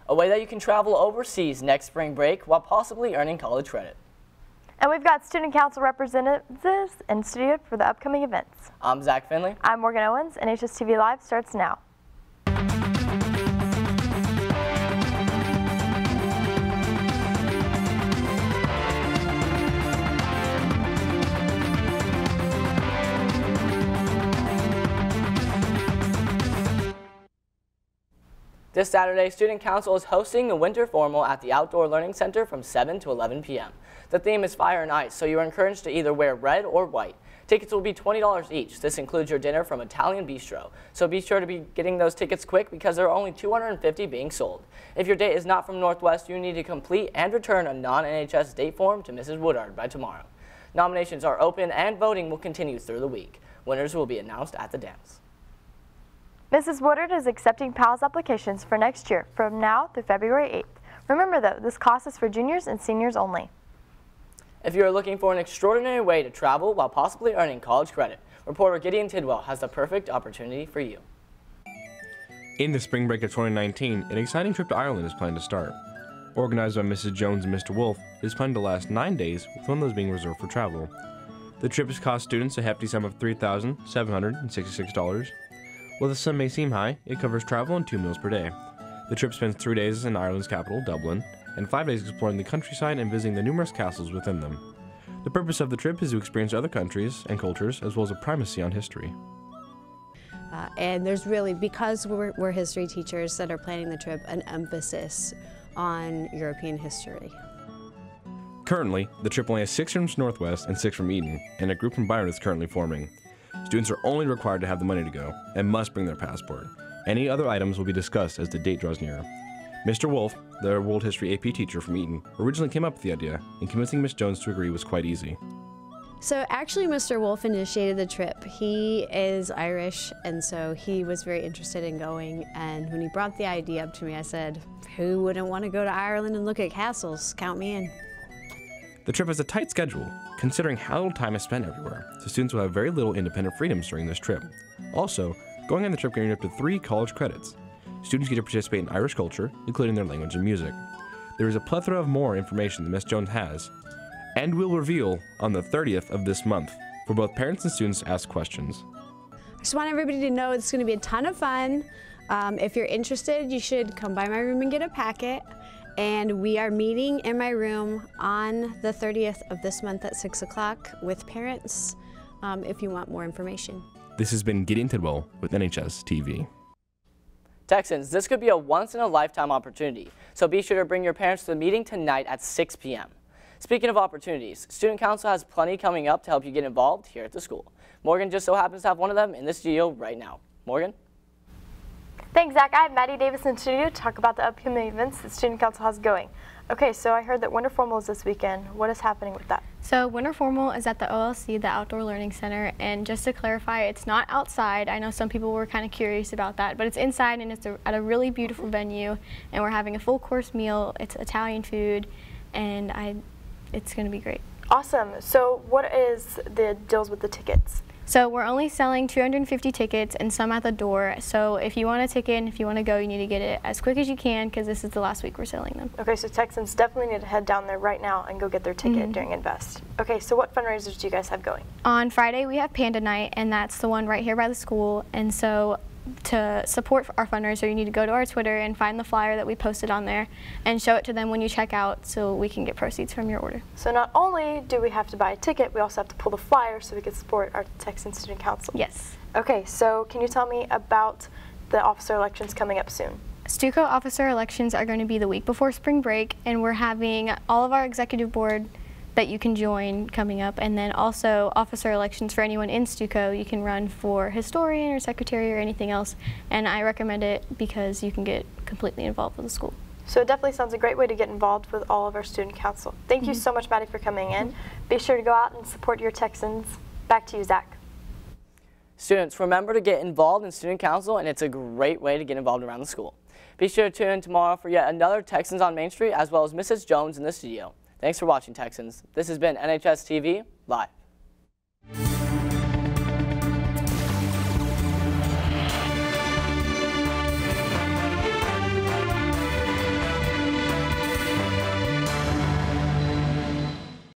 a way that you can travel overseas next spring break while possibly earning college credit. And we've got Student Council representatives in studio for the upcoming events. I'm Zach Finley. I'm Morgan Owens. NHSTV Live starts now. This Saturday, Student Council is hosting the Winter Formal at the Outdoor Learning Center from 7 to 11 p.m. The theme is Fire and Ice, so you are encouraged to either wear red or white. Tickets will be $20 each. This includes your dinner from Italian Bistro. So be sure to be getting those tickets quick because there are only 250 being sold. If your date is not from Northwest, you need to complete and return a non-NHS date form to Mrs. Woodard by tomorrow. Nominations are open and voting will continue through the week. Winners will be announced at the dance. Mrs. Woodard is accepting PALS applications for next year from now through February 8th. Remember though, this cost is for juniors and seniors only. If you are looking for an extraordinary way to travel while possibly earning college credit, reporter Gideon Tidwell has the perfect opportunity for you. In the spring break of 2019, an exciting trip to Ireland is planned to start. Organized by Mrs. Jones and Mr. Wolf, it is planned to last 9 days, with one of those being reserved for travel. The trip has cost students a hefty sum of $3,766. While the sum may seem high, it covers travel and 2 meals per day. The trip spends 3 days in Ireland's capital, Dublin, and 5 days exploring the countryside and visiting the numerous castles within them. The purpose of the trip is to experience other countries and cultures, as well as a primacy on history. And there's really, because we're history teachers that are planning the trip, an emphasis on European history. Currently, the trip only has 6 from Northwest and 6 from Eton, and a group from Byron is currently forming. Students are only required to have the money to go and must bring their passport. Any other items will be discussed as the date draws nearer. Mr. Wolf, the World History AP teacher from Eton, originally came up with the idea, and convincing Miss Jones to agree was quite easy. So actually Mr. Wolf initiated the trip. He is Irish, and so he was very interested in going, and when he brought the idea up to me, I said, who wouldn't want to go to Ireland and look at castles? Count me in. The trip has a tight schedule, considering how little time is spent everywhere, so students will have very little independent freedoms during this trip. Also, going on the trip can earn up to 3 college credits. Students get to participate in Irish culture, including their language and music. There is a plethora of more information that Ms. Jones has, and will reveal on the 30th of this month, for both parents and students to ask questions. I just want everybody to know it's going to be a ton of fun. If you're interested, you should come by my room and get a packet. And we are meeting in my room on the 30th of this month at 6 o'clock with parents if you want more information. This has been Gideon Tidwell with NHSTV. Texans, this could be a once-in-a-lifetime opportunity, so be sure to bring your parents to the meeting tonight at 6 p.m. Speaking of opportunities, Student Council has plenty coming up to help you get involved here at the school. Morgan just so happens to have one of them in the studio right now. Morgan? Thanks, Zach. I have Maddie Davis in studio to talk about the upcoming events that Student Council has going. Okay, so I heard that Winter Formal is this weekend. What is happening with that? So Winter Formal is at the OLC, the Outdoor Learning Center, and just to clarify, it's not outside. I know some people were kind of curious about that, but it's inside and it's at a really beautiful venue, and we're having a full course meal. It's Italian food, and it's going to be great. Awesome. So what is the deals with the tickets? So we're only selling 250 tickets and some at the door. So if you want a ticket and if you want to go, you need to get it as quick as you can because this is the last week we're selling them. Okay, so Texans definitely need to head down there right now and go get their ticket during Invest. Okay, so what fundraisers do you guys have going? On Friday we have Panda Night, and that's the one right here by the school. And so to support our fundraiser, you need to go to our Twitter and find the flyer that we posted on there and show it to them when you check out so we can get proceeds from your order. So not only do we have to buy a ticket, we also have to pull the flyer so we can support our Texan Student Council. Yes. Okay, so can you tell me about the officer elections coming up soon? Stuco officer elections are going to be the week before spring break, and we're having all of our executive board that you can join coming up, and then also officer elections for anyone in Stuco. You can run for historian or secretary or anything else, and I recommend it because you can get completely involved with the school. So it definitely sounds a great way to get involved with all of our student council. Thank you so much, Maddie, for coming in. Be sure to go out and support your Texans. Back to you, Zach. Students, remember to get involved in student council, and it's a great way to get involved around the school. Be sure to tune in tomorrow for yet another Texans on Main Street, as well as Mrs. Jones in the studio. Thanks for watching, Texans. This has been NHS TV Live.